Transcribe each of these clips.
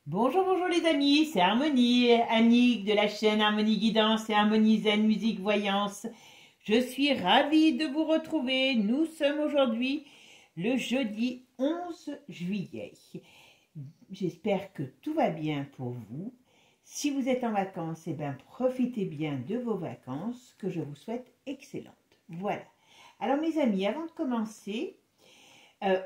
Bonjour, bonjour les amis, c'est Harmonie, Annick de la chaîne Harmonie Guidance et Harmonie Zen Musique Voyance. Je suis ravie de vous retrouver. Nous sommes aujourd'hui le jeudi 11 juillet. J'espère que tout va bien pour vous. Si vous êtes en vacances, eh bien, profitez bien de vos vacances, que je vous souhaite excellentes. Voilà. Alors mes amis, avant de commencer,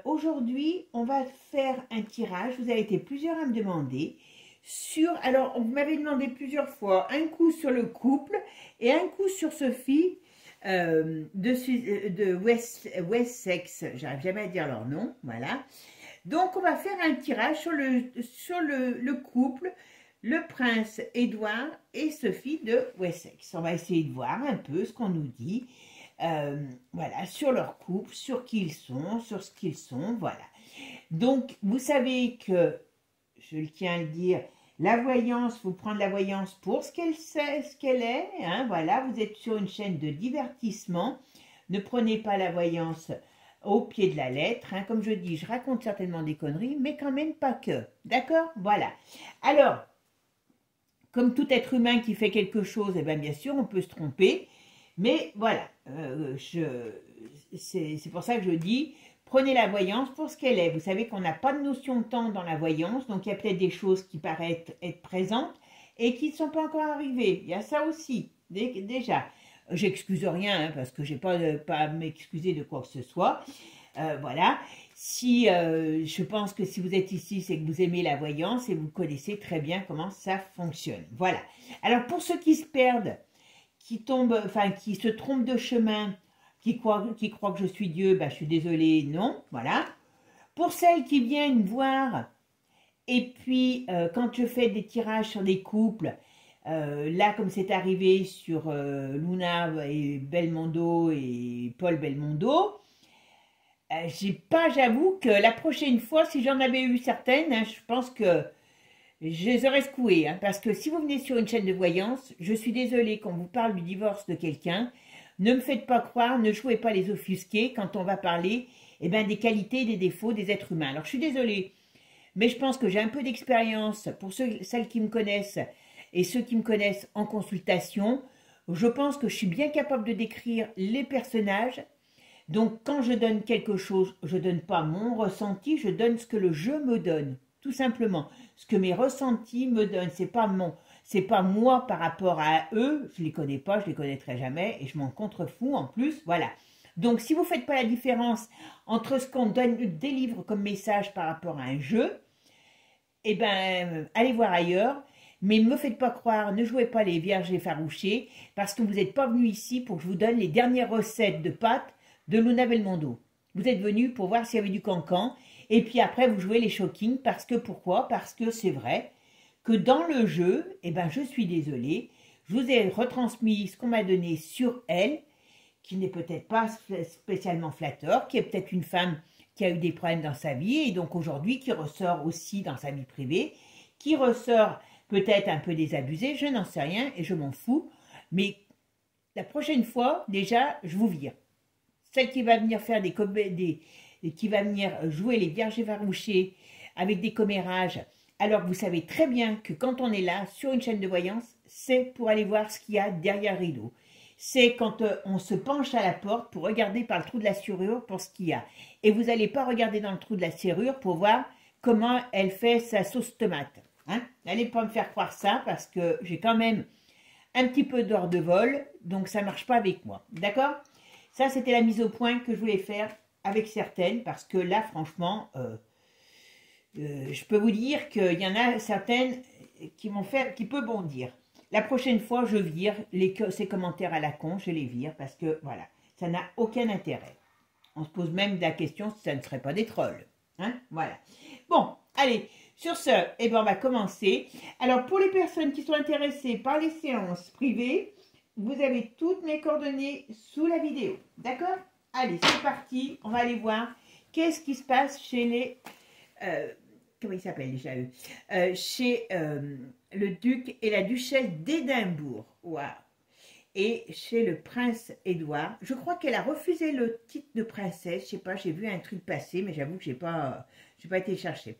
aujourd'hui, on va faire un tirage. Vous avez été plusieurs à me demander sur. Alors, vous m'avez demandé plusieurs fois un coup sur le couple et un coup sur Sophie de Wessex. J'arrive jamais à dire leur nom. Voilà. Donc, on va faire un tirage sur le couple, le prince Édouard et Sophie de Wessex. On va essayer de voir un peu ce qu'on nous dit. Voilà, sur leur couple, sur qui ils sont, sur ce qu'ils sont, voilà. Donc, vous savez que, je le tiens à le dire, la voyance, vous prendre la voyance pour ce qu'elle sait, ce qu'elle est, hein, voilà, vous êtes sur une chaîne de divertissement, ne prenez pas la voyance au pied de la lettre, hein, comme je dis, je raconte certainement des conneries, mais quand même pas que, d'accord? Voilà. Alors, comme tout être humain qui fait quelque chose, eh bien sûr, on peut se tromper, mais voilà, c'est pour ça que je dis, prenez la voyance pour ce qu'elle est. Vous savez qu'on n'a pas de notion de temps dans la voyance, donc il y a peut-être des choses qui paraissent être présentes et qui ne sont pas encore arrivées. Il y a ça aussi, déjà. J'excuse rien, hein, parce que je n'ai pas à m'excuser de quoi que ce soit. Voilà. Si je pense que si vous êtes ici, c'est que vous aimez la voyance et vous connaissez très bien comment ça fonctionne. Voilà. Alors pour ceux qui se perdent, qui tombent, enfin qui se trompent de chemin, qui croient que je suis Dieu, ben, je suis désolée, non, voilà. Pour celles qui viennent voir, et puis quand je fais des tirages sur des couples, là comme c'est arrivé sur Luna et Belmondo et Paul Belmondo, j'avoue que la prochaine fois, si j'en avais eu certaines, hein, je pense que je les aurais secouées, hein, parce que si vous venez sur une chaîne de voyance, je suis désolée quand on vous parle du divorce de quelqu'un, ne me faites pas croire, ne jouez pas les offusqués quand on va parler des qualités et des défauts des êtres humains. Alors je suis désolée, mais je pense que j'ai un peu d'expérience pour celles qui me connaissent et ceux qui me connaissent en consultation. Je pense que je suis bien capable de décrire les personnages. Donc quand je donne quelque chose, je ne donne pas mon ressenti, je donne ce que le jeu me donne, tout simplement. Ce que mes ressentis me donnent, c'est pas moi par rapport à eux, je les connais pas, je les connaîtrai jamais et je m'en contrefous en plus, voilà. Donc si vous ne faites pas la différence entre ce qu'on délivre comme message par rapport à un jeu, eh ben allez voir ailleurs. Mais ne me faites pas croire, ne jouez pas les vierges effarouchées, parce que vous n'êtes pas venu ici pour que je vous donne les dernières recettes de pâtes de Luna Belmondo. Vous êtes venu pour voir s'il y avait du cancan, et puis après vous jouez les shocking, parce que pourquoi? Parce que c'est vrai que dans le jeu, je suis désolée, je vous ai retransmis ce qu'on m'a donné sur elle, qui n'est peut-être pas spécialement flatteur, qui est peut-être une femme qui a eu des problèmes dans sa vie, et donc aujourd'hui qui ressort aussi dans sa vie privée, qui ressort peut-être un peu désabusée, je n'en sais rien, et je m'en fous, mais la prochaine fois, déjà, je vous vire. Celle qui va venir faire qui va venir jouer les vierges effarouchées avec des commérages, alors que vous savez très bien que quand on est là, sur une chaîne de voyance, c'est pour aller voir ce qu'il y a derrière le rideau. C'est quand on se penche à la porte pour regarder par le trou de la serrure pour ce qu'il y a. Et vous n'allez pas regarder dans le trou de la serrure pour voir comment elle fait sa sauce tomate. Hein? N'allez pas me faire croire ça parce que j'ai quand même un petit peu d'or de vol, donc ça ne marche pas avec moi. D'accord? Ça, c'était la mise au point que je voulais faire avec certaines, parce que là, franchement, je peux vous dire qu'il y en a certaines qui peuvent bondir. La prochaine fois, je vire ces commentaires à la con, je les vire, parce que, voilà, ça n'a aucun intérêt. On se pose même la question si ça ne serait pas des trolls. Hein? Voilà. Bon, allez, sur ce, on va commencer. Alors, pour les personnes qui sont intéressées par les séances privées, vous avez toutes mes coordonnées sous la vidéo. D'accord? Allez, c'est parti. On va aller voir qu'est-ce qui se passe chez les... comment ils s'appellent déjà eux? Chez le duc et la duchesse d'Édimbourg. Waouh! Et chez le prince Édouard. Je crois qu'elle a refusé le titre de princesse. Je sais pas, j'ai vu un truc passer, mais j'avoue que j'ai pas été chercher.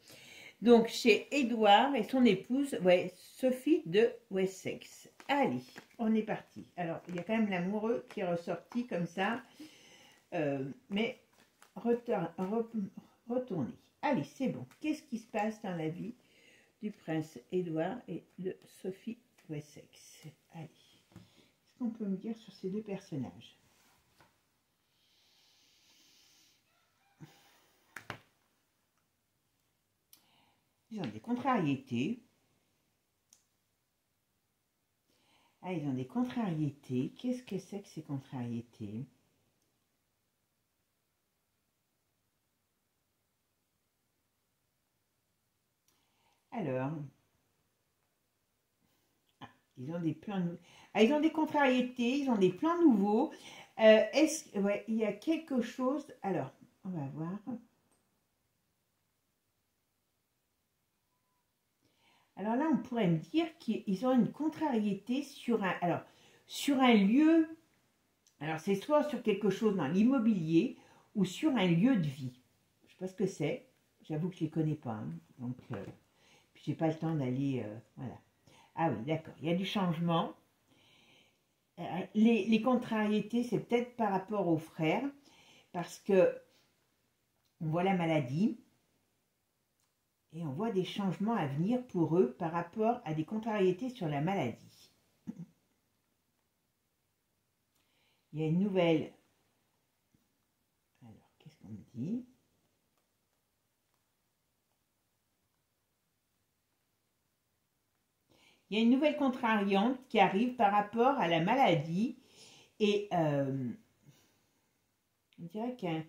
Donc, chez Édouard et son épouse, ouais, Sophie de Wessex. Allez, on est parti. Alors, il y a quand même l'amoureux qui est ressorti comme ça. Mais retournez. Allez, c'est bon. Qu'est-ce qui se passe dans la vie du prince Édouard et de Sophie Wessex? Allez, qu'est-ce qu'on peut me dire sur ces deux personnages? Ils ont des contrariétés. Ah, ils ont des contrariétés. Qu'est-ce que c'est que ces contrariétés? Alors, ils ont des plans, ils ont des contrariétés, ils ont des plans nouveaux. Ouais, il y a quelque chose. Alors, on va voir. Alors là, on pourrait me dire qu'ils ont une contrariété sur sur un lieu. Alors, c'est soit sur quelque chose dans l'immobilier ou sur un lieu de vie. Je ne sais pas ce que c'est. J'avoue que je ne les connais pas. Hein. Donc, puis j'ai pas le temps d'aller. Voilà. Ah oui, d'accord. Il y a du changement. Les contrariétés, c'est peut-être par rapport aux frères, parce que on voit la maladie et on voit des changements à venir pour eux par rapport à des contrariétés sur la maladie. Il y a une nouvelle. Alors, qu'est-ce qu'on me dit? Il y a une nouvelle contrariante qui arrive par rapport à la maladie et on dirait qu'il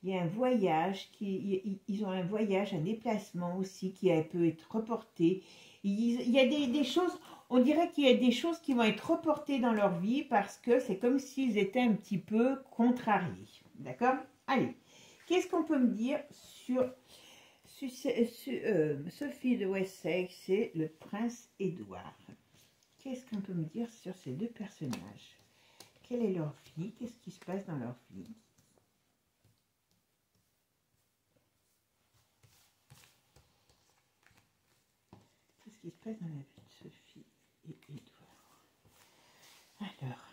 y a un voyage, ils ont un voyage, un déplacement aussi qui peut être reporté. Il y a des choses, on dirait qu'il y a des choses qui vont être reportées dans leur vie parce que c'est comme s'ils étaient un petit peu contrariés. D'accord? Allez, qu'est-ce qu'on peut me dire sur Sophie de Wessex et le prince Édouard? Qu'est-ce qu'on peut me dire sur ces deux personnages? Quelle est leur vie? Qu'est-ce qui se passe dans leur vie? Qu'est-ce qui se passe dans la vie de Sophie et Édouard? Alors,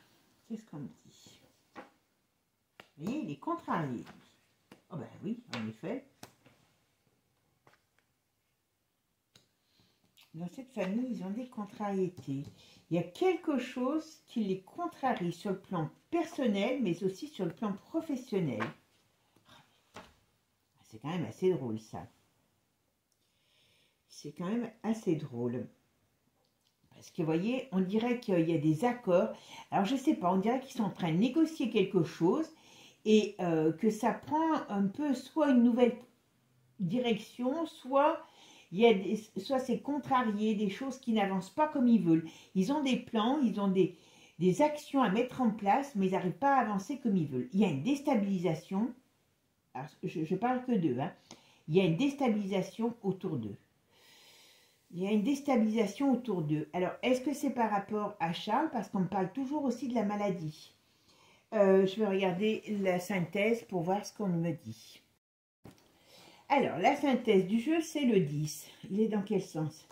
qu'est-ce qu'on me dit? Vous voyez, il est contrarié. Oh ben oui, en effet. Dans cette famille, ils ont des contrariétés. Il y a quelque chose qui les contrarie sur le plan personnel, mais aussi sur le plan professionnel. C'est quand même assez drôle, ça. C'est quand même assez drôle. Parce que, vous voyez, on dirait qu'il y a des accords. Alors, je ne sais pas, on dirait qu'ils sont en train de négocier quelque chose et que ça prend un peu soit une nouvelle direction, soit soit c'est contrarié, des choses qui n'avancent pas comme ils veulent. Ils ont des plans, ils ont des actions à mettre en place, mais ils n'arrivent pas à avancer comme ils veulent. Il y a une déstabilisation. Alors, je parle que d'eux. Hein. Il y a une déstabilisation autour d'eux. Il y a une déstabilisation autour d'eux. Alors, est-ce que c'est par rapport à Charles? Parce qu'on me parle toujours aussi de la maladie. Je vais regarder la synthèse pour voir ce qu'on me dit. Alors, la synthèse du jeu, c'est le 10. Il est dans quel sens?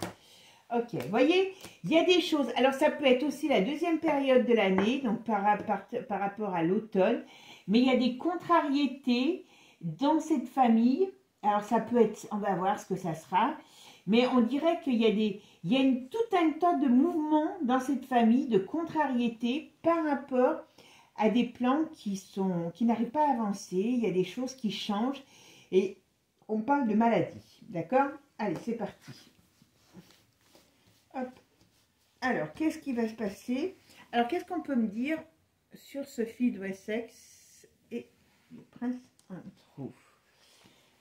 Ok, vous voyez, il y a des choses. Alors, ça peut être aussi la deuxième période de l'année, donc par rapport à l'automne. Mais il y a des contrariétés dans cette famille. Alors, ça peut être, on va voir ce que ça sera. Mais on dirait qu'il y a tout un tas de mouvements dans cette famille, de contrariétés par rapport à des plans qui n'arrivent pas à avancer. Il y a des choses qui changent. Et on parle de maladie, d'accord? Allez, c'est parti. Hop. Alors, qu'est-ce qui va se passer? Alors, qu'est-ce qu'on peut me dire sur Sophie de Wessex et le prince Andrew?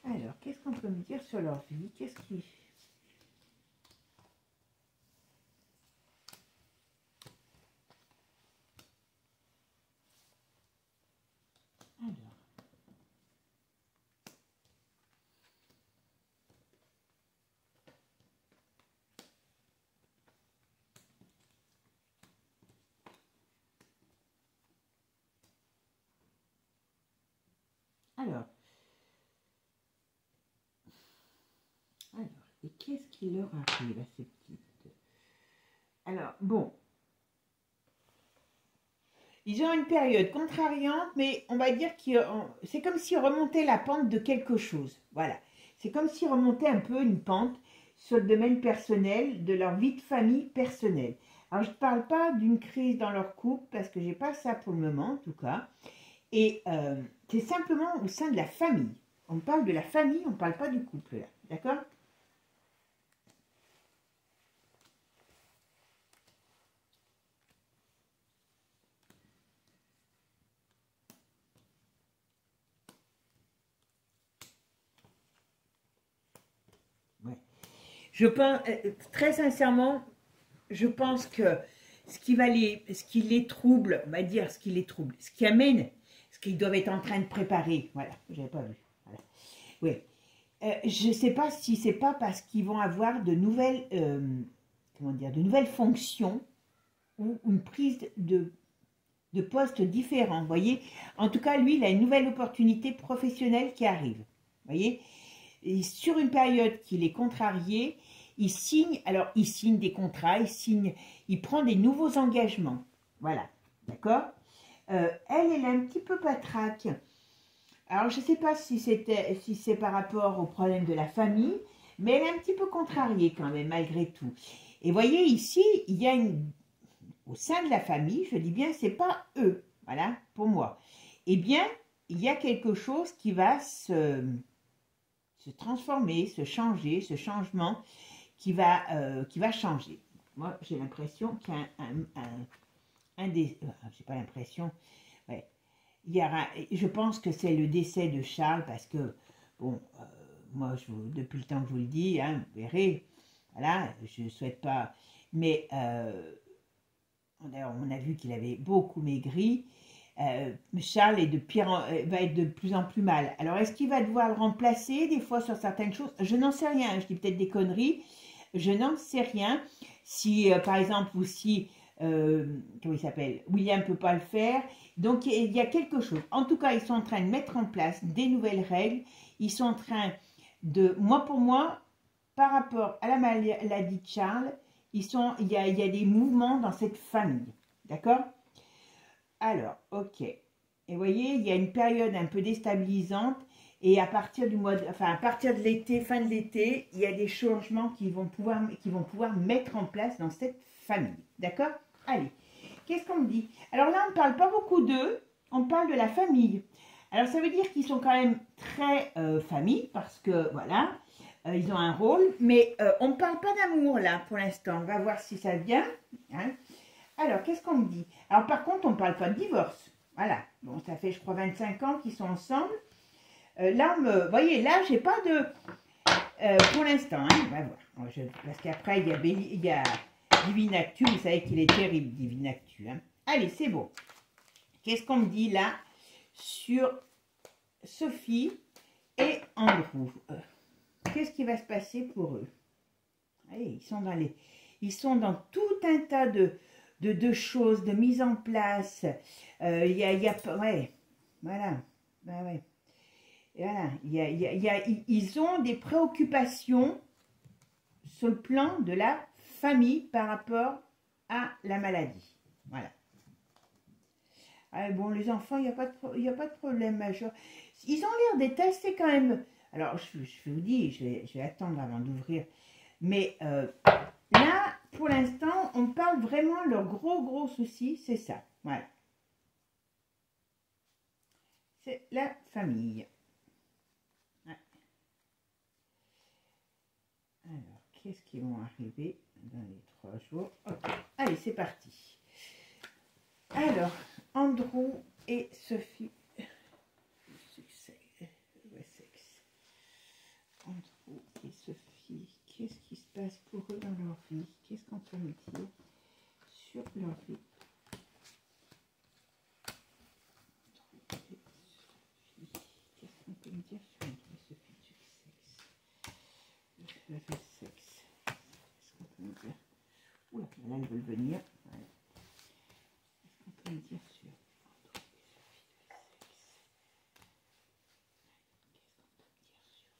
Alors, qu'est-ce qu'on peut me dire sur leur vie? Qu'est-ce qui... Alors, qu'est-ce qui leur arrive à ces petites? Alors, bon. Ils ont une période contrariante, mais on va dire que c'est comme s'ils remontaient la pente de quelque chose. Voilà. C'est comme s'ils remontaient un peu une pente sur le domaine personnel, de leur vie de famille personnelle. Alors, je ne parle pas d'une crise dans leur couple, parce que je n'ai pas ça pour le moment, en tout cas. Et c'est simplement au sein de la famille. On parle de la famille, on ne parle pas du couple, là. D'accord? Ouais. Je pense, très sincèrement, je pense que ce qui les trouble, on va dire ce qui les trouble, ce qui amène, ce qu'ils doivent être en train de préparer, voilà, j'avais pas vu, voilà. Oui, je ne sais pas si c'est pas parce qu'ils vont avoir de nouvelles, comment dire, de nouvelles fonctions ou une prise de postes différents, vous voyez. En tout cas, lui, il a une nouvelle opportunité professionnelle qui arrive, vous voyez. Et sur une période qu'il est contrarié, il signe, alors il signe des contrats, il prend des nouveaux engagements. Voilà, d'accord. Elle est un petit peu patraque. Alors, je ne sais pas si c'est par rapport au problème de la famille, mais elle est un petit peu contrariée quand même, malgré tout. Et voyez, ici, il y a au sein de la famille, je dis bien, c'est pas eux, voilà, pour moi. Eh bien, il y a quelque chose qui va se transformer, se changer, ce changement qui va changer. Moi, j'ai l'impression qu'il y a un des... j'ai pas l'impression... Ouais, il y aura, je pense que c'est le décès de Charles parce que, bon, moi, depuis le temps que je vous le dis, hein, vous verrez, voilà, je ne souhaite pas... Mais on a vu qu'il avait beaucoup maigri. Charles est va être de plus en plus mal. Alors, est-ce qu'il va devoir le remplacer des fois sur certaines choses? Je n'en sais rien. Je dis peut-être des conneries. Je n'en sais rien. Si, par exemple, ou si, comment il s'appelle, William ne peut pas le faire. Donc, il y a quelque chose. En tout cas, ils sont en train de mettre en place des nouvelles règles. Ils sont en train de, pour moi, par rapport à la maladie de Charles, il y a des mouvements dans cette famille. D'accord? Alors, ok. Et vous voyez, il y a une période un peu déstabilisante. Et à partir à partir de l'été, fin de l'été, il y a des changements qui vont pouvoir mettre en place dans cette famille. D'accord? Allez, qu'est-ce qu'on me dit? Alors là, on ne parle pas beaucoup d'eux, on parle de la famille. Alors ça veut dire qu'ils sont quand même très famille, parce que voilà, ils ont un rôle, mais on ne parle pas d'amour là pour l'instant. On va voir si ça vient. Hein. Alors, qu'est-ce qu'on me dit? Alors par contre, on ne parle pas de divorce. Voilà, bon, ça fait je crois 25 ans qu'ils sont ensemble. Là, vous voyez, là, j'ai pas de... pour l'instant, hein, on va voir. Parce qu'après, il y a Divinactu. Vous savez qu'il est terrible, Divinactu. Hein. Allez, c'est bon. Qu'est-ce qu'on me dit là sur Sophie et Andrew? Qu'est-ce qui va se passer pour eux? Allez, ils sont dans tout un tas de choses, de mise en place. Ouais, voilà. Ben ouais. Et voilà, ils ont des préoccupations sur le plan de la famille par rapport à la maladie. Voilà. Ah, bon, les enfants, il n'y a pas de problème majeur. Ils ont l'air d'être assez quand même... Alors, je vous dis, je vais attendre avant d'ouvrir. Mais là, pour l'instant, on parle vraiment, leur gros souci, c'est ça. Voilà. C'est la famille. Alors, qu'est-ce qui vont arriver dans les 3 jours? Ok, allez, c'est parti. Alors, Andrew et Sophie. Andrew et Sophie, qu'est-ce qui se passe pour eux dans leur vie? Qu'est-ce qu'on peut me dire sur leur vie? Qu'est-ce qu'on peut me dire sur Andrew et Sophie du sexe? Qu'est-ce qu'on peut me dire? Oula, là, ils veulent venir. Ouais. Qu'est-ce qu'on peut me dire sur Andrew et Sophie du sexe? Qu'est-ce qu'on peut me dire sur...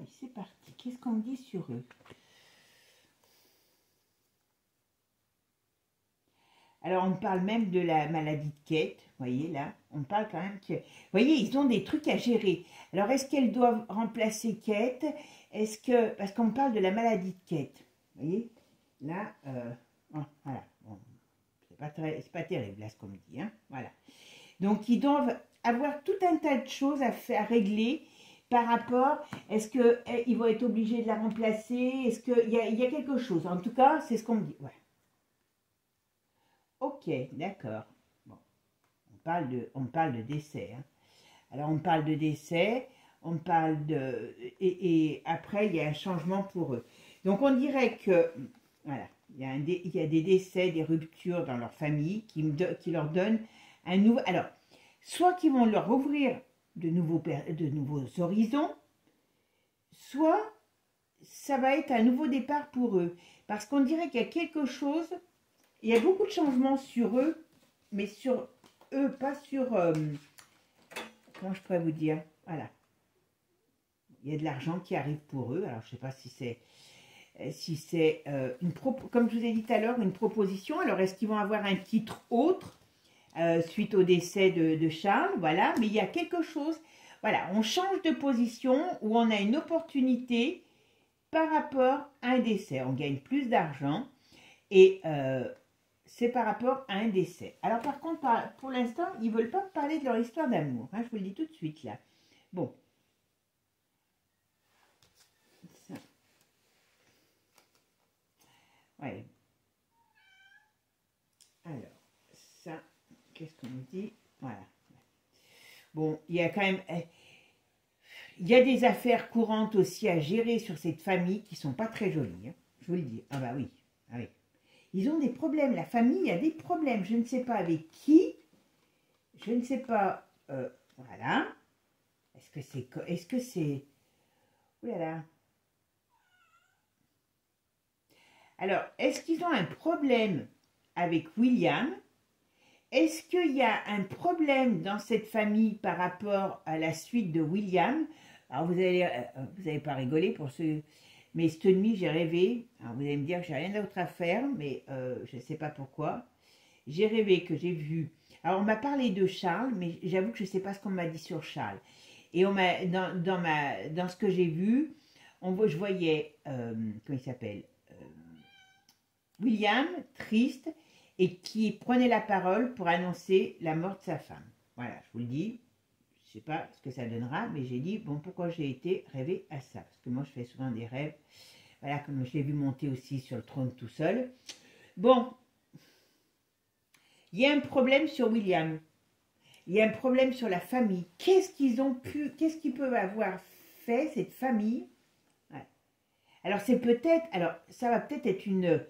Allez, c'est parti. Qu'est-ce qu'on me dit sur eux? Alors, on parle même de la maladie de Kate. Vous voyez, là, on parle quand même que... Vous voyez, ils ont des trucs à gérer. Alors, est-ce qu'elles doivent remplacer Kate? Est-ce que... Parce qu'on parle de la maladie de Kate. Vous voyez? Là, voilà. Bon, c'est pas terrible, là, ce qu'on me dit. Hein, voilà. Donc, ils doivent avoir tout un tas de choses à faire, à régler par rapport... Est-ce qu'ils vont être obligés de la remplacer? Est-ce qu'il y a quelque chose? En tout cas, c'est ce qu'on me dit. Ouais. Ok, d'accord. Bon, on parle de décès. Hein. Alors, on parle de décès, on parle de... Et après, il y a un changement pour eux. Donc, on dirait que, voilà, il y a des décès, des ruptures dans leur famille qui leur donnent un nouveau... Alors, soit qu'ils vont leur ouvrir de nouveaux horizons, soit ça va être un nouveau départ pour eux. Parce qu'on dirait qu'il y a quelque chose... Il y a beaucoup de changements sur eux, mais sur eux, pas sur... comment je pourrais vous dire? Voilà. Il y a de l'argent qui arrive pour eux. Alors, je ne sais pas si c'est comme je vous ai dit tout à l'heure, une proposition. Alors, est-ce qu'ils vont avoir un titre autre suite au décès de Charles? Voilà. Mais il y a quelque chose... Voilà, on change de position où on a une opportunité par rapport à un décès. On gagne plus d'argent et... c'est par rapport à un décès. Alors par contre, pour l'instant, ils ne veulent pas me parler de leur histoire d'amour. Hein, je vous le dis tout de suite là. Bon. Ça. Ouais. Alors, ça, qu'est-ce qu'on me dit? Voilà. Bon, il y a quand même... Il y a des affaires courantes aussi à gérer sur cette famille qui ne sont pas très jolies. Hein, je vous le dis. Ah bah oui. Ah oui. Ils ont des problèmes, la famille a des problèmes, je ne sais pas avec qui, je ne sais pas, voilà, est-ce que c'est, oh là là, alors, est-ce qu'ils ont un problème avec William? Est-ce qu'il y a un problème dans cette famille par rapport à la suite de William? Alors, vous allez pas rigoler pour ceux... Mais cette nuit, j'ai rêvé, alors vous allez me dire que j'ai rien d'autre à faire, mais je ne sais pas pourquoi. J'ai rêvé que j'ai vu... Alors, on m'a parlé de Charles, mais j'avoue que je ne sais pas ce qu'on m'a dit sur Charles. Et on m'a dans ce que j'ai vu, je voyais, comment il s'appelle, William, triste, et qui prenait la parole pour annoncer la mort de sa femme. Voilà, je vous le dis. Je ne sais pas ce que ça donnera, mais j'ai dit, bon, pourquoi j'ai été rêver à ça? Parce que moi, je fais souvent des rêves. Voilà, comme je l'ai vu monter aussi sur le trône tout seul. Bon, il y a un problème sur William. Il y a un problème sur la famille. Qu'est-ce qu'ils peuvent avoir fait, cette famille? Ouais. Alors, c'est peut-être, alors, ça va peut-être être une,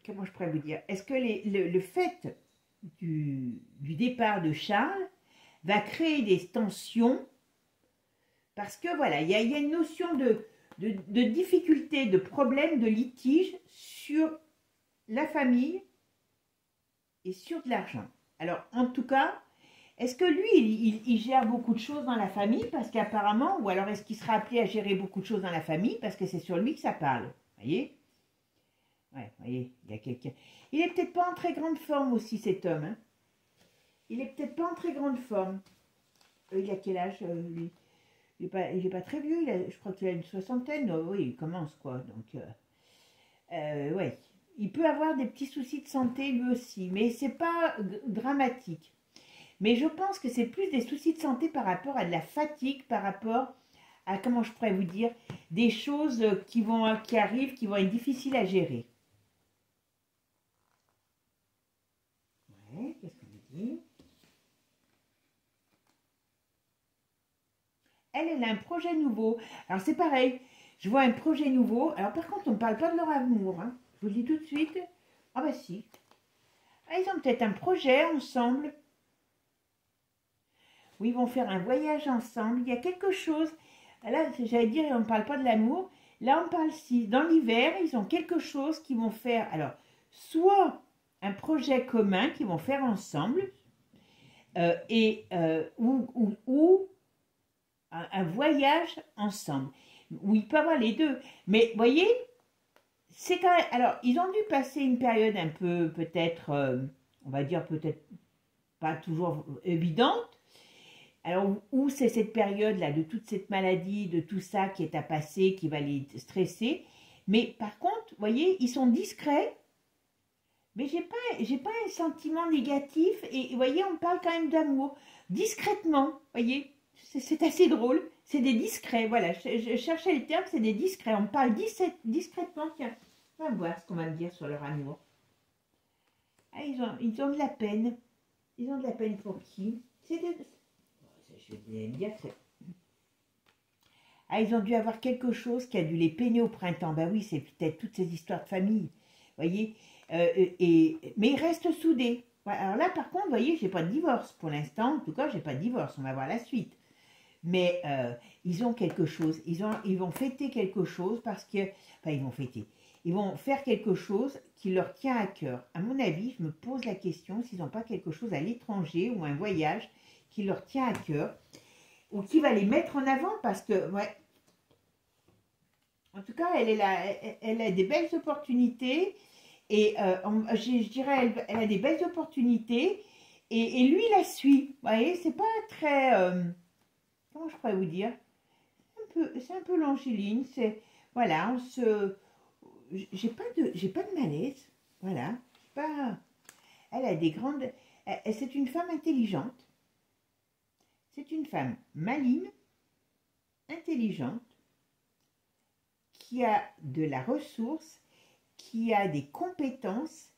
comment je pourrais vous dire? Est-ce que le fait du départ de Charles va créer des tensions, parce que voilà, il y a une notion de difficulté, de problème, de litige sur la famille et sur de l'argent. Alors, en tout cas, est-ce que lui, il gère beaucoup de choses dans la famille, parce qu'apparemment, ou alors est-ce qu'il sera appelé à gérer beaucoup de choses dans la famille, parce que c'est sur lui que ça parle, vous voyez? Ouais, vous voyez, il y a quelqu'un. Il est peut-être pas en très grande forme aussi, cet homme, hein. Il est peut-être pas en très grande forme. Il a quel âge, lui? Il est pas très vieux, je crois qu'il a une soixantaine. Oui, il commence, quoi. Donc, ouais. Il peut avoir des petits soucis de santé, lui aussi. Mais c'est pas dramatique. Mais je pense que c'est plus des soucis de santé par rapport à de la fatigue, par rapport à, comment je pourrais vous dire, des choses qui arrivent, qui vont être difficiles à gérer. Ouais, qu'est-ce qu'on me dit? Elle a un projet nouveau. Alors c'est pareil, je vois un projet nouveau. Alors par contre, on ne parle pas de leur amour. Hein. Je vous le dis tout de suite. Ah bah si. Ah, ils ont peut-être un projet ensemble. Où ils vont faire un voyage ensemble. Il y a quelque chose. Là, j'allais dire, on ne parle pas de l'amour. Là, on parle si. Dans l'hiver, ils ont quelque chose qu'ils vont faire. Alors, soit un projet commun qu'ils vont faire ensemble. Ou un voyage ensemble, où il peut avoir les deux. Mais vous voyez, c'est quand même... Alors, ils ont dû passer une période un peu, peut-être, on va dire peut-être pas toujours évidente. Alors, où c'est cette période-là, de toute cette maladie, de tout ça qui est à passer, qui va les stresser. Mais par contre, vous voyez, ils sont discrets, mais j'ai pas un sentiment négatif. Et vous voyez, on parle quand même d'amour. Discrètement, vous voyez, c'est assez drôle. C'est des discrets, voilà. Je cherchais le terme, c'est des discrets. On parle discrètement. Tiens, on va voir ce qu'on va me dire sur leur amour. Ah, ils ont de la peine. Ils ont de la peine pour qui? C'est des... Je vais dire que ah, ils ont dû avoir quelque chose qui a dû les peiner au printemps. Ben oui, c'est peut-être toutes ces histoires de famille. Vous voyez, mais ils restent soudés. Ouais, alors là, par contre, vous voyez, j'ai pas de divorce. Pour l'instant, en tout cas, j'ai pas de divorce. On va voir la suite. Mais ils ont quelque chose. Ils vont fêter quelque chose parce que... Enfin, ils vont fêter. Ils vont faire quelque chose qui leur tient à cœur. À mon avis, je me pose la question s'ils n'ont pas quelque chose à l'étranger ou un voyage qui leur tient à cœur ou qui va les mettre en avant parce que, ouais, en tout cas, elle a des belles opportunités et je dirais, elle a des belles opportunités et lui la suit. Vous voyez, c'est pas très, comment je pourrais vous dire, c'est un peu l'angéline, c'est, voilà, j'ai pas de malaise, voilà, pas, elle a des grandes, c'est une femme intelligente. C'est une femme maligne, intelligente, qui a de la ressource, qui a des compétences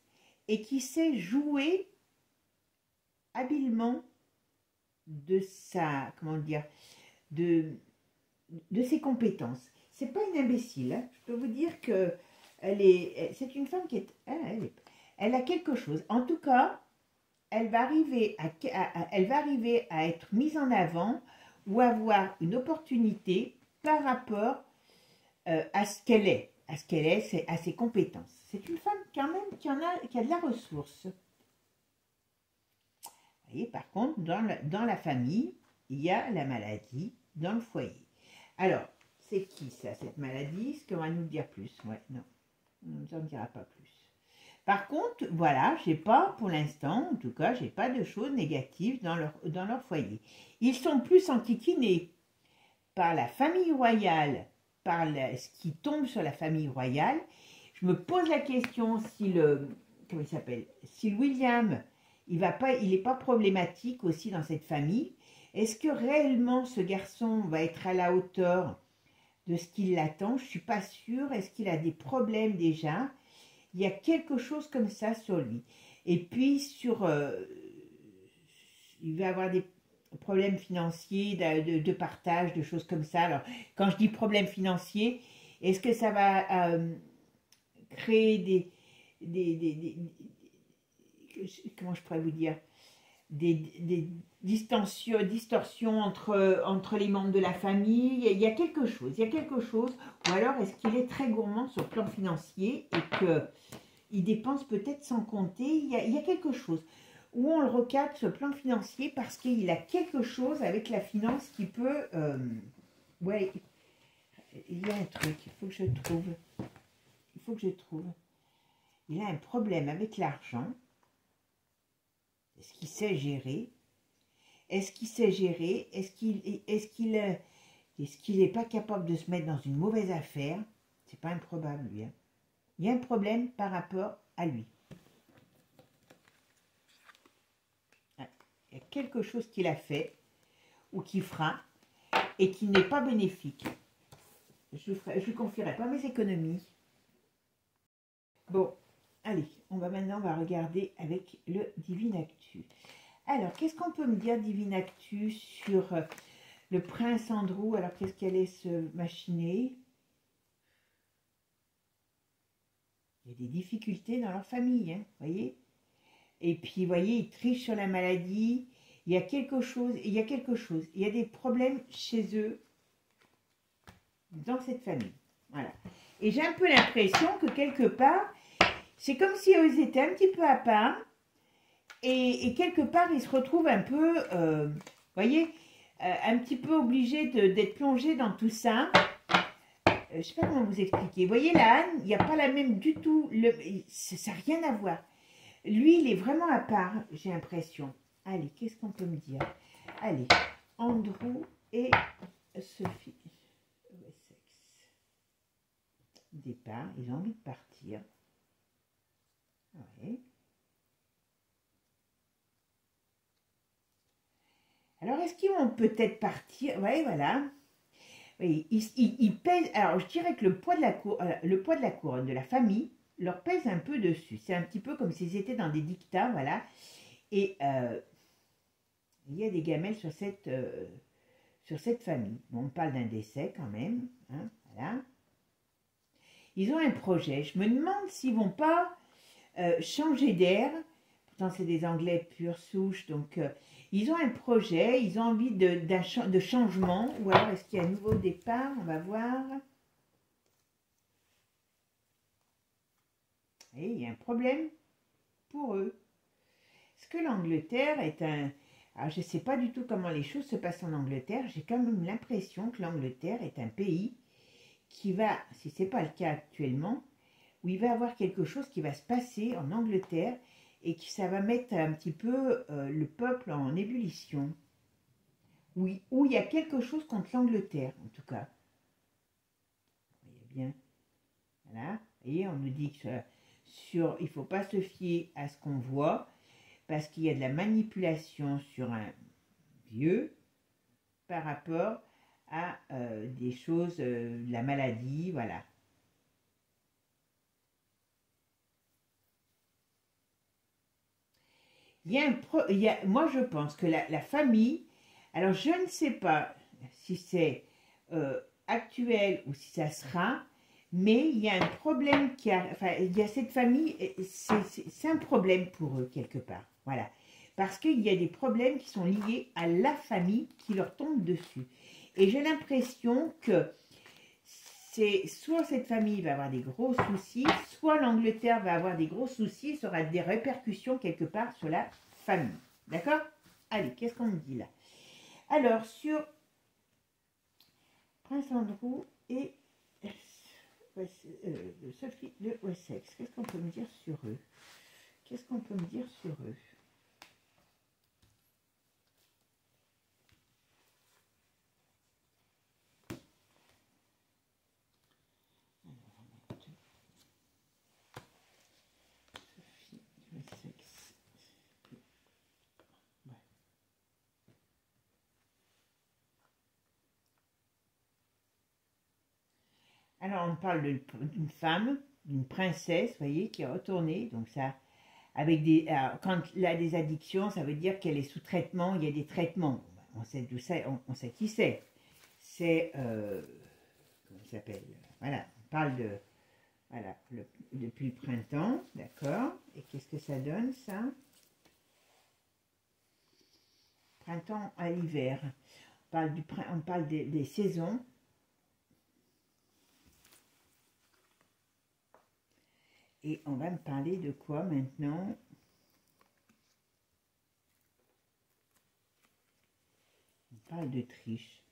et qui sait jouer habilement de sa, comment dire, de ses compétences. C'est pas une imbécile, hein. Je peux vous dire que c'est une femme qui est, elle a quelque chose. En tout cas, elle va arriver à être mise en avant ou avoir une opportunité par rapport à ce qu'elle est, à ses compétences. C'est une femme quand même qui a de la ressource. Vous voyez, par contre, dans la famille, il y a la maladie dans le foyer. Alors, c'est qui ça, cette maladie? Est-ce qu'on va nous dire plus? Ouais, non, on ne nous en dira pas plus. Par contre, voilà, j'ai pas, pour l'instant, en tout cas, j'ai pas de choses négatives dans leur foyer. Ils sont plus enquiquinés par la famille royale, par ce qui tombe sur la famille royale. Je me pose la question si comment il s'appelle, si William, il est pas problématique aussi dans cette famille. Est-ce que réellement ce garçon va être à la hauteur de ce qui l'attend? Je suis pas sûre. Est-ce qu'il a des problèmes déjà? Il y a quelque chose comme ça sur lui. Et puis, il va avoir des problèmes financiers, de partage, de choses comme ça. Alors, quand je dis problèmes financiers, est-ce que ça va créer comment je pourrais vous dire, des distorsions entre les membres de la famille? Il y a quelque chose, ou alors est-ce qu'il est très gourmand sur le plan financier et qu'il dépense peut-être sans compter? Il y a quelque chose où on le recadre sur le plan financier parce qu'il a quelque chose avec la finance qui peut... ouais, il y a un truc, il faut que je trouve. Il a un problème avec l'argent. Est-ce qu'il sait gérer? Est-ce qu'il n'est pas capable de se mettre dans une mauvaise affaire? C'est pas improbable, lui. Hein. Il y a un problème par rapport à lui. Il y a quelque chose qu'il a fait ou qu'il fera et qui n'est pas bénéfique. Je ne confierai pas mes économies. Bon, allez, on va regarder avec le Divine Actu. Alors, qu'est-ce qu'on peut me dire, Divine Actu, sur le prince Andrew? Alors, qu'est-ce qu'elle est se machiner? Il y a des difficultés dans leur famille, hein, voyez? Et puis, vous voyez, ils trichent sur la maladie. Il y a quelque chose. Il y a des problèmes chez eux, dans cette famille. Voilà. Et j'ai un peu l'impression que quelque part, c'est comme si ils étaient un petit peu à part. Et quelque part, ils se retrouvent un peu, voyez, un petit peu obligé d'être plongé dans tout ça. Je ne sais pas comment vous expliquer. Vous voyez, la Anne, il n'y a pas la même du tout. Ça n'a rien à voir. Lui, il est vraiment à part, j'ai l'impression. Allez, qu'est-ce qu'on peut me dire? Allez, Andrew et Sophie. Wessex. Départ, ils ont envie de partir. Ouais. Alors, est-ce qu'ils vont peut-être partir? Oui, voilà. Oui, ils pèsent. Alors, je dirais que le poids de la couronne, de la famille, leur pèse un peu dessus. C'est un petit peu comme s'ils étaient dans des dictats, voilà. Et il y a des gamelles sur cette famille. Bon, on parle d'un décès quand même, hein, voilà. Ils ont un projet. Je me demande s'ils vont pas changer d'air. Pourtant, c'est des Anglais pure souche, donc ils ont un projet, ils ont envie de changement. Ou alors, est-ce qu'il y a un nouveau départ? On va voir. Et il y a un problème pour eux. Est-ce que l'Angleterre est un... Alors, je ne sais pas du tout comment les choses se passent en Angleterre. J'ai quand même l'impression que l'Angleterre est un pays qui va, si ce n'est pas le cas actuellement, où il va y avoir quelque chose qui va se passer en Angleterre et que ça va mettre un petit peu le peuple en ébullition. Oui, où il y a quelque chose contre l'Angleterre, en tout cas. Vous voyez bien. Voilà. Et on nous dit que il ne faut pas se fier à ce qu'on voit, parce qu'il y a de la manipulation sur un vieux par rapport à des choses, de la maladie, voilà. Moi, je pense que la famille, alors je ne sais pas si c'est actuel ou si ça sera, mais il y a un problème enfin, il y a cette famille, c'est un problème pour eux quelque part, voilà. Parce qu'il y a des problèmes qui sont liés à la famille qui leur tombent dessus. Et j'ai l'impression que soit cette famille va avoir des gros soucis, soit l'Angleterre va avoir des gros soucis, ça aura des répercussions quelque part sur la famille. D'accord? Allez, qu'est-ce qu'on me dit là? Alors, sur Prince Andrew et Sophie de Wessex, qu'est-ce qu'on peut me dire sur eux? Qu'est-ce qu'on peut me dire sur eux? Alors, on parle d'une femme, d'une princesse, vous voyez, qui est retournée. Donc, ça, avec quand elle a des addictions, ça veut dire qu'elle est sous traitement. Il y a des traitements. On sait d'où c'est, on sait qui c'est. C'est, comment ça s'appelle? Voilà, on parle de, voilà, depuis le printemps, d'accord. Et qu'est-ce que ça donne, ça? Printemps à l'hiver. On parle des saisons. Et on va me parler de quoi maintenant? On parle de triche.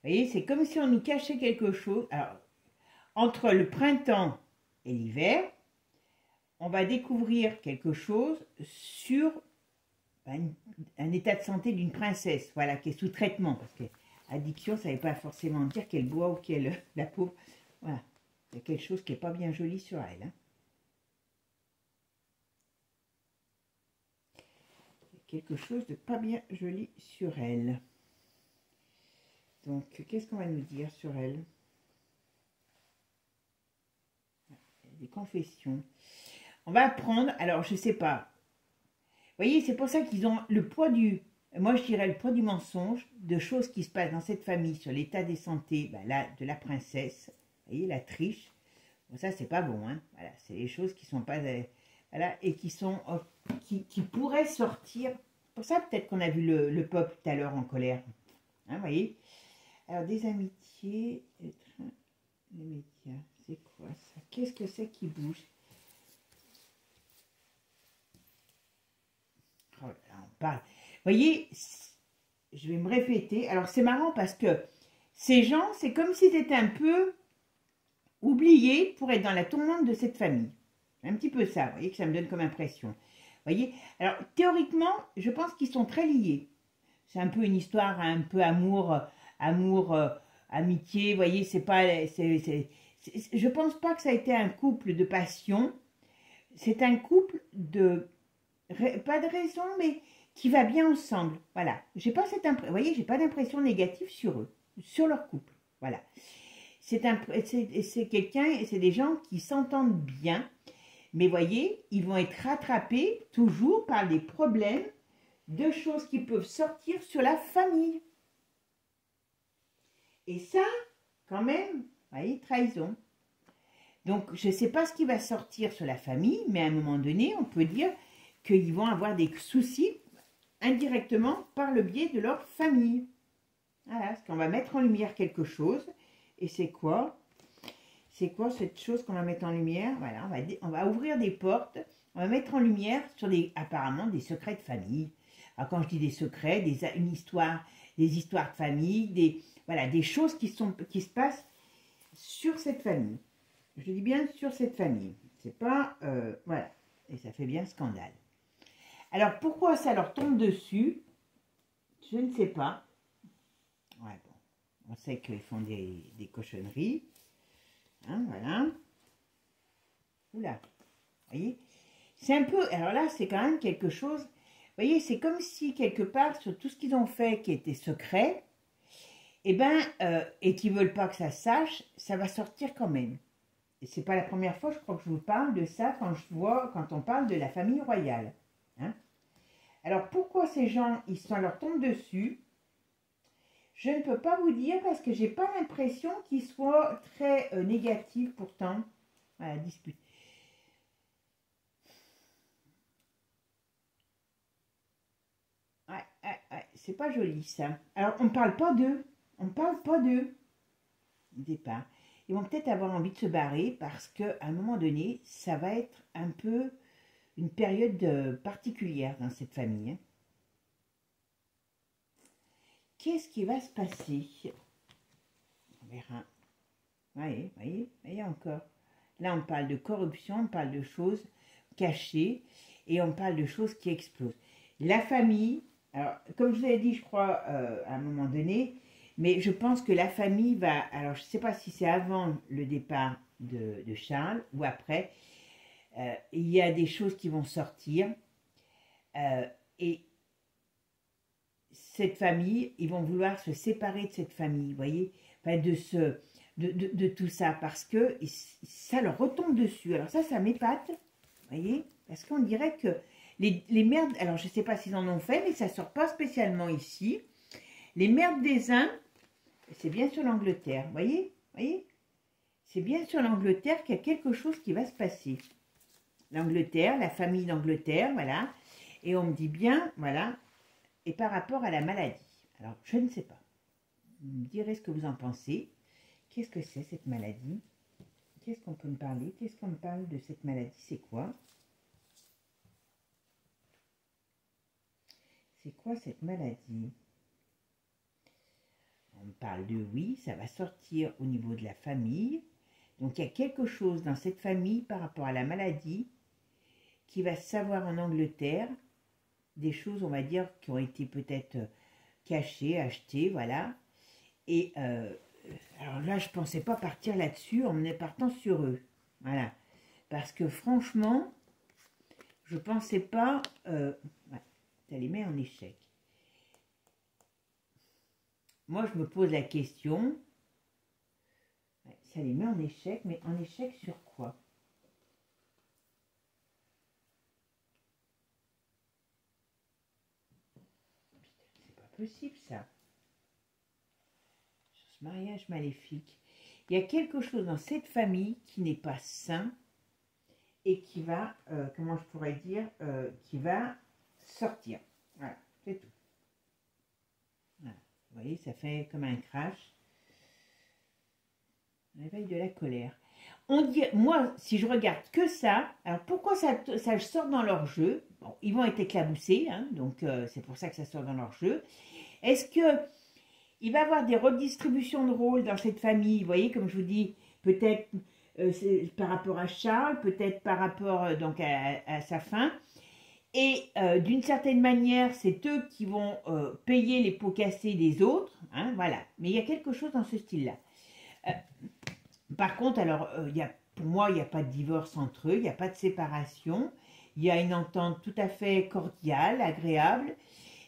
Vous voyez, c'est comme si on nous cachait quelque chose. Alors, entre le printemps et l'hiver, on va découvrir quelque chose sur un état de santé d'une princesse, voilà, qui est sous traitement. Parce que addiction, ça ne veut pas forcément dire qu'elle boit ou qu'elle... La pauvre... Voilà. Il y a quelque chose qui n'est pas bien joli sur elle. Hein. Il y a quelque chose de pas bien joli sur elle. Donc, qu'est-ce qu'on va nous dire sur elle? Il y a des confessions. On va apprendre, alors je ne sais pas. Vous voyez, c'est pour ça qu'ils ont le poids du... Moi, je dirais le poids du mensonge, de choses qui se passent dans cette famille sur l'état des santé de la princesse. Vous voyez, la triche. Bon, ça, c'est pas bon. Hein. Voilà, c'est les choses qui sont pas... voilà, et qui sont... qui pourraient sortir. Pour ça, peut-être qu'on a vu le peuple tout à l'heure en colère. Hein, vous voyez. Alors, des amitiés... Les médias, c'est quoi ça? Qu'est-ce que c'est qui bouge? Oh là, on parle. Vous voyez, je vais me répéter. Alors, c'est marrant parce que ces gens, c'est comme s'ils étaient un peu oubliés pour être dans la tourmente de cette famille. Un petit peu ça, vous voyez, que ça me donne comme impression. Vous voyez? Alors, théoriquement, je pense qu'ils sont très liés. C'est un peu une histoire, un peu amitié, vous voyez, c'est pas... je pense pas que ça a été un couple de passion. C'est un couple de... Pas de raison, mais qui va bien ensemble. Voilà. J'ai pas cette impression... Vous voyez, j'ai pas d'impression négative sur eux, sur leur couple. Voilà. C'est quelqu'un, c'est des gens qui s'entendent bien. Mais voyez, ils vont être rattrapés toujours par des problèmes de choses qui peuvent sortir sur la famille. Et ça, quand même, vous voyez, trahison. Donc, je ne sais pas ce qui va sortir sur la famille, mais à un moment donné, on peut dire qu'ils vont avoir des soucis indirectement par le biais de leur famille. Voilà, parce qu'on va mettre en lumière quelque chose. Et c'est quoi? C'est quoi cette chose qu'on va mettre en lumière? Voilà, on va ouvrir des portes, on va mettre en lumière sur apparemment des secrets de famille. Alors quand je dis des secrets, des histoires de famille, voilà, des choses qui se passent sur cette famille. Je dis bien sur cette famille. C'est pas... voilà. Et ça fait bien scandale. Alors pourquoi ça leur tombe dessus? Je ne sais pas. Ouais, bon. On sait qu'ils font des cochonneries. Hein, voilà. Oula. Vous voyez? C'est un peu... Alors là, c'est quand même quelque chose... Vous voyez, c'est comme si, quelque part, sur tout ce qu'ils ont fait qui était secret, et qu'ils ne veulent pas que ça se sache, ça va sortir quand même. Et c'est pas la première fois, je crois, que je vous parle de ça quand on parle de la famille royale. Hein? Alors, pourquoi ces gens, leur tombent dessus? Je ne peux pas vous dire parce que j'ai pas l'impression qu'ils soient très négatifs pourtant. Voilà, dispute. Ouais, c'est pas joli ça. Alors, on ne parle pas d'eux. On ne parle pas d'eux. Au départ. Ils vont peut-être avoir envie de se barrer parce qu'à un moment donné, ça va être un peu une période particulière dans cette famille. Hein. Qu'est-ce qui va se passer? On verra. Voyez encore. Là, on parle de corruption, on parle de choses cachées et on parle de choses qui explosent. La famille, alors, comme je vous avais dit, je crois, à un moment donné, mais je pense que la famille va... Alors, je ne sais pas si c'est avant le départ de Charles ou après. Il y a des choses qui vont sortir. Et cette famille, ils vont vouloir se séparer de cette famille, vous voyez, enfin, de tout ça, parce que ça leur retombe dessus. Alors ça m'épate, vous voyez, parce qu'on dirait que les merdes, alors je ne sais pas s'ils en ont fait, mais ça ne sort pas spécialement ici. Les merdes des uns, c'est bien sur l'Angleterre, vous voyez, c'est bien sur l'Angleterre qu'il y a quelque chose qui va se passer. L'Angleterre, la famille d'Angleterre, voilà, et on me dit bien, voilà, et par rapport à la maladie. Alors, je ne sais pas. Vous me direz ce que vous en pensez. Qu'est-ce que c'est cette maladie? Qu'est-ce qu'on peut me parler? Qu'est-ce qu'on me parle de cette maladie? C'est quoi? C'est quoi cette maladie? On me parle de oui, ça va sortir au niveau de la famille. Donc, il y a quelque chose dans cette famille par rapport à la maladie qui va se savoir en Angleterre. Des choses, on va dire, qui ont été peut-être cachées, achetées, voilà. Et alors là, je ne pensais pas partir là-dessus en partant sur eux. Voilà. Parce que franchement, je ne pensais pas... ouais, ça les met en échec. Moi, je me pose la question. Ouais, ça les met en échec, mais en échec sur quoi? C'est pas possible, ça. Ce mariage maléfique. Il y a quelque chose dans cette famille qui n'est pas sain et qui va, comment je pourrais dire, qui va sortir. Voilà, c'est tout. Voilà. Vous voyez, ça fait comme un crash. Réveil de la colère. On dit, moi, si je regarde que ça, alors pourquoi ça sort dans leur jeu? Bon, ils vont être éclaboussés, hein, donc c'est pour ça que ça sort dans leur jeu. Est-ce que il va y avoir des redistributions de rôles dans cette famille? Vous voyez, comme je vous dis, peut-être par rapport à Charles, peut-être par rapport donc à sa fin. Et d'une certaine manière, c'est eux qui vont payer les pots cassés des autres. Hein, voilà. Mais il y a quelque chose dans ce style-là. Par contre, alors, pour moi, il n'y a pas de divorce entre eux, il n'y a pas de séparation. Il y a une entente tout à fait cordiale, agréable.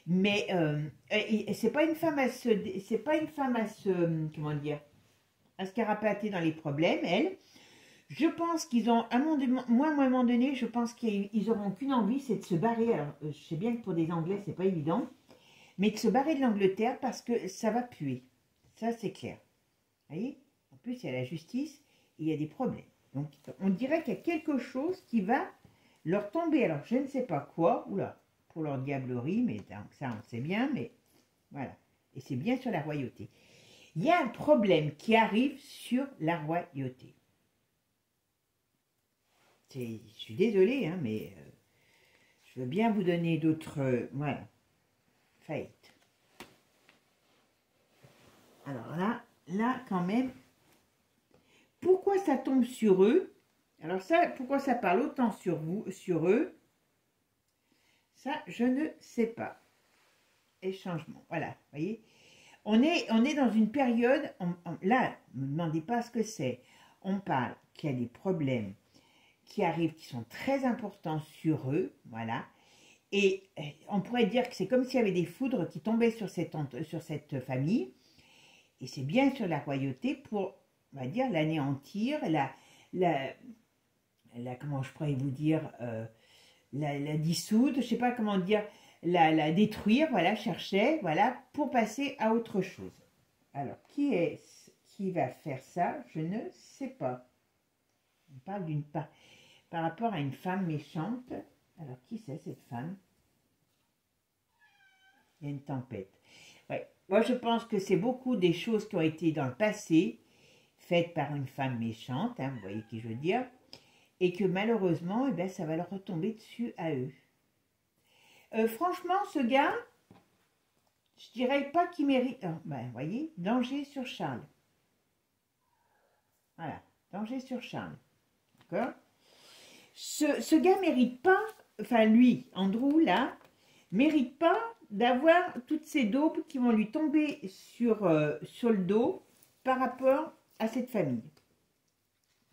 Mais c'est pas une femme à se, comment dire, à se carapater dans les problèmes, elle. Je pense qu'ils ont, à un moment donné, je pense qu'ils auront qu'une envie, c'est de se barrer. Alors, je sais bien que pour des Anglais, c'est pas évident, mais de se barrer de l'Angleterre parce que ça va puer. Ça, c'est clair. Vous voyez? En plus, il y a la justice et il y a des problèmes. Donc, on dirait qu'il y a quelque chose qui va leur tomber. Alors, je ne sais pas quoi. Oula, pour leur diablerie, mais ça, on sait bien, mais voilà. Et c'est bien sur la royauté. Il y a un problème qui arrive sur la royauté. Je suis désolée, hein, mais je veux bien vous donner d'autres... voilà. Faillite. Alors là, quand même, pourquoi ça tombe sur eux? Alors ça, pourquoi ça parle autant sur eux? Ça, je ne sais pas. Et changement, voilà, vous voyez. On est dans une période, là, ne me demandez pas ce que c'est. On parle qu'il y a des problèmes qui arrivent, qui sont très importants sur eux, voilà. Et on pourrait dire que c'est comme s'il y avait des foudres qui tombaient sur cette famille. Et c'est bien sur la royauté pour, on va dire, l'anéantir, comment je pourrais vous dire, la dissoudre, je ne sais pas comment dire, la détruire, voilà, chercher, voilà, pour passer à autre chose. Alors, qui va faire ça? Je ne sais pas. On parle par rapport à une femme méchante. Alors, qui c'est cette femme? Il y a une tempête. Ouais. Moi, je pense que c'est beaucoup des choses qui ont été dans le passé, faites par une femme méchante, hein, vous voyez qui je veux dire, et que malheureusement, eh ben, ça va leur retomber dessus à eux. Franchement, ce gars, je dirais pas qu'il mérite... Oh, ben, vous voyez, danger sur Charles. Voilà, danger sur Charles. D'accord? Ce gars mérite pas, enfin lui, Andrew, là, mérite pas d'avoir toutes ces daubes qui vont lui tomber sur le dos par rapport à cette famille.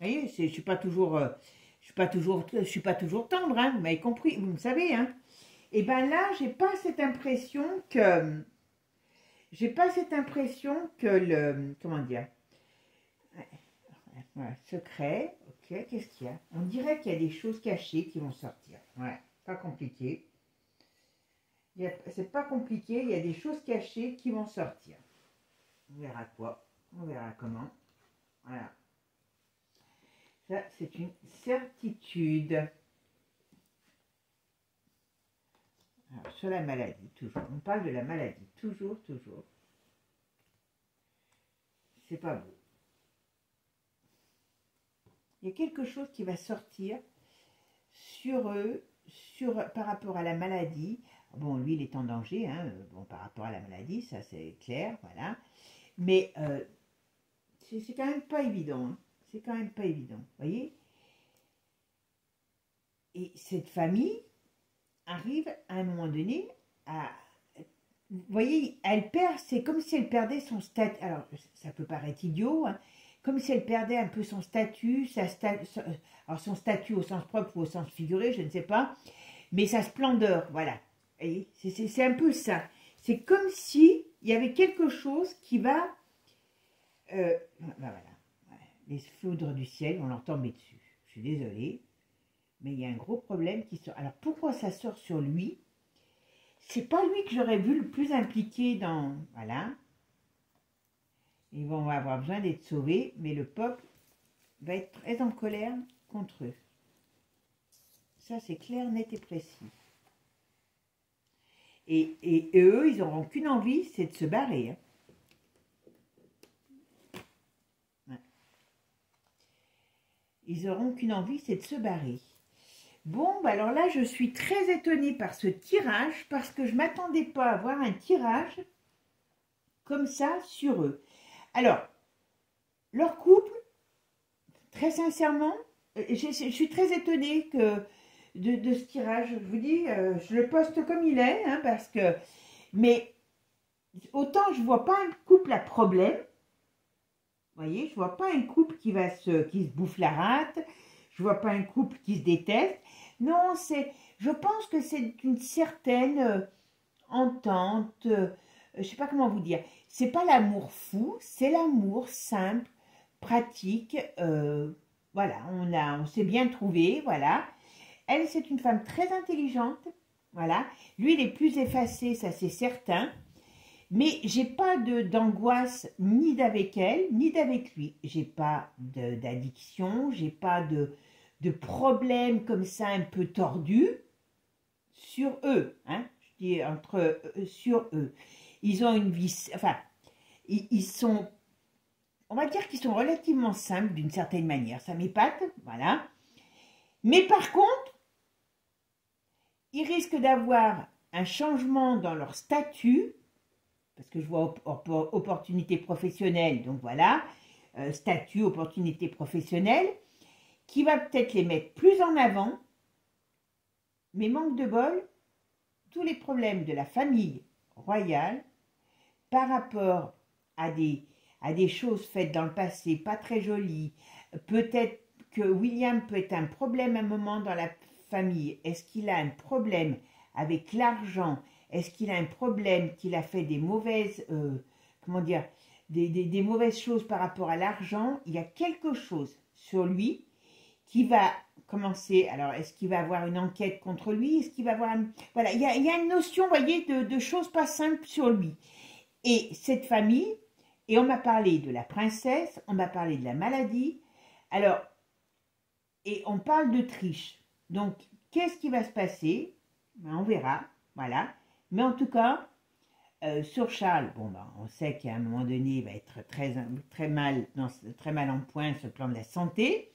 Vous voyez, je suis pas toujours tendre, hein, vous m'avez compris, vous me savez, hein. Et ben là, j'ai pas cette impression que comment dire, voilà, secret, ok, qu'est-ce qu'il y a? On dirait qu'il y a des choses cachées qui vont sortir, ouais, pas compliqué. C'est pas compliqué, il y a des choses cachées qui vont sortir. On verra quoi, on verra comment. Voilà. Ça, c'est une certitude. Alors, sur la maladie, toujours. On parle de la maladie, toujours. C'est pas beau. Il y a quelque chose qui va sortir sur eux, par rapport à la maladie. Bon, lui, il est en danger, hein, bon, par rapport à la maladie, ça c'est clair, voilà. Mais c'est quand même pas évident, hein. C'est quand même pas évident, vous voyez. Et cette famille arrive à un moment donné à... Vous voyez, elle perd, c'est comme si elle perdait son statut. Alors, ça peut paraître idiot, hein, comme si elle perdait un peu son statut, alors son statut au sens propre ou au sens figuré, je ne sais pas, mais sa splendeur, voilà. C'est un peu ça. C'est comme si il y avait quelque chose qui va... voilà. Les foudres du ciel vont leur tomber dessus. Je suis désolée, mais il y a un gros problème qui sort. Alors, pourquoi ça sort sur lui? C'est pas lui que j'aurais vu le plus impliqué dans... Voilà. Ils vont avoir besoin d'être sauvés, mais le peuple va être très en colère contre eux. Ça, c'est clair, net et précis. Et eux, ils n'auront qu'une envie, c'est de se barrer. Hein. Ouais. Ils n'auront qu'une envie, c'est de se barrer. Bon, bah alors là, je suis très étonnée par ce tirage, parce que je ne m'attendais pas à voir un tirage comme ça sur eux. Alors, leur couple, très sincèrement, je suis très étonnée de ce tirage. Je vous dis, je le poste comme il est, hein, parce que... Mais autant je ne vois pas un couple à problème. Vous voyez, je ne vois pas un couple qui se bouffe la rate. Je ne vois pas un couple qui se déteste. Non, je pense que c'est une certaine entente. Je ne sais pas comment vous dire. C'est pas l'amour fou, c'est l'amour simple, pratique. Voilà, on s'est bien trouvé, voilà. Elle, c'est une femme très intelligente, voilà. Lui, il est plus effacé, ça c'est certain. Mais j'ai pas d'angoisse ni d'avec elle, ni d'avec lui. J'ai pas d'addiction, j'ai pas de problème comme ça un peu tordu sur eux, hein. Je dis sur eux. Ils ont une vie, enfin, ils sont, on va dire qu'ils sont relativement simples d'une certaine manière. Ça m'épate, voilà. Mais par contre, ils risquent d'avoir un changement dans leur statut, parce que je vois opportunité professionnelle, donc voilà, statut, opportunité professionnelle, qui va peut-être les mettre plus en avant, mais manque de bol, tous les problèmes de la famille royale, par rapport à des choses faites dans le passé, pas très jolies, peut-être que William peut être un problème à un moment dans la famille. Est-ce qu'il a un problème avec l'argent? Est-ce qu'il a un problème qu'il a fait des mauvaises, comment dire, des mauvaises choses par rapport à l'argent? Il y a quelque chose sur lui qui va commencer. Alors, est-ce qu'il va avoir une enquête contre lui? Est-ce qu'il va avoir voilà, il y a une notion, vous voyez, de choses pas simples sur lui. Et cette famille, et on m'a parlé de la princesse, on m'a parlé de la maladie, alors, et on parle de triche. Donc, qu'est-ce qui va se passer? Ben, on verra, voilà. Mais en tout cas, sur Charles, bon, ben, on sait qu'à un moment donné, il va être très mal en point sur le plan de la santé.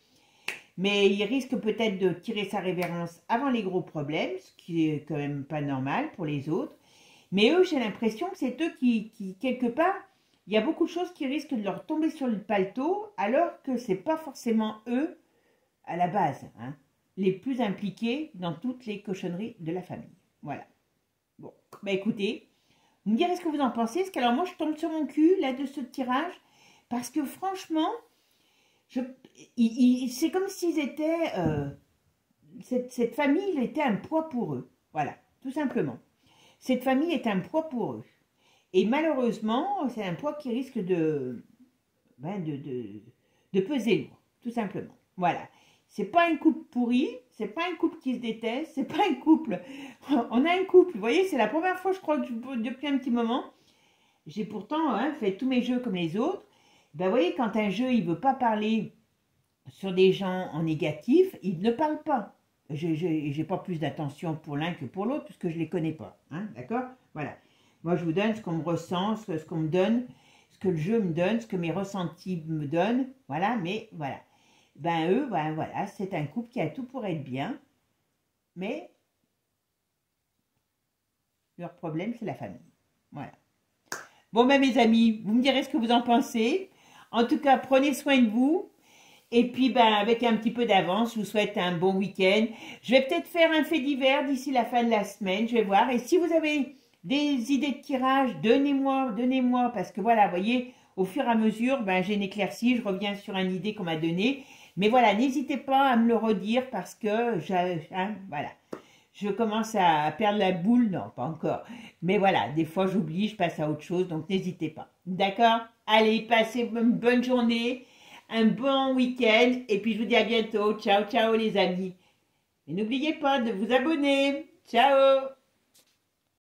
Mais il risque peut-être de tirer sa révérence avant les gros problèmes, ce qui est quand même pas normal pour les autres. Mais eux, j'ai l'impression que c'est eux qui, quelque part, il y a beaucoup de choses qui risquent de leur tomber sur le paletot, alors que ce n'est pas forcément eux, à la base, hein, les plus impliqués dans toutes les cochonneries de la famille. Voilà. Bon, bah écoutez, vous me direz ce que vous en pensez, parce que alors moi, je tombe sur mon cul, là, de ce tirage, parce que franchement, c'est comme s'ils étaient, cette famille, il était un poids pour eux. Voilà, tout simplement. Cette famille est un poids pour eux. Et malheureusement, c'est un poids qui risque de peser lourd, tout simplement. Voilà. C'est pas un couple pourri, c'est pas un couple qui se déteste, c'est pas un couple. On a un couple, vous voyez, c'est la première fois, je crois, depuis un petit moment. J'ai pourtant fait tous mes jeux comme les autres. Ben, vous voyez, quand un jeu, il veut pas parler sur des gens en négatif, il ne parle pas. Je n'ai pas plus d'attention pour l'un que pour l'autre, puisque je ne les connais pas. Hein, d'accord? Voilà. Moi, je vous donne ce qu'on me ressent, ce qu'on me donne, ce que le jeu me donne, ce que mes ressentis me donnent. Voilà, mais voilà. Ben, eux, ben voilà, c'est un couple qui a tout pour être bien, mais leur problème, c'est la famille. Voilà. Bon, ben, mes amis, vous me direz ce que vous en pensez. En tout cas, prenez soin de vous. Et puis, ben, avec un petit peu d'avance, je vous souhaite un bon week-end. Je vais peut-être faire un fait divers d'ici la fin de la semaine, je vais voir. Et si vous avez des idées de tirage, donnez-moi, parce que voilà, vous voyez, au fur et à mesure, ben, j'ai une éclaircie, je reviens sur une idée qu'on m'a donnée. Mais voilà, n'hésitez pas à me le redire parce que, voilà, je commence à perdre la boule. Non, pas encore. Mais voilà, des fois, j'oublie, je passe à autre chose, donc n'hésitez pas. D'accord? Allez, passez une bonne journée. Un bon week-end et puis je vous dis à bientôt. Ciao, ciao les amis. Et n'oubliez pas de vous abonner. Ciao!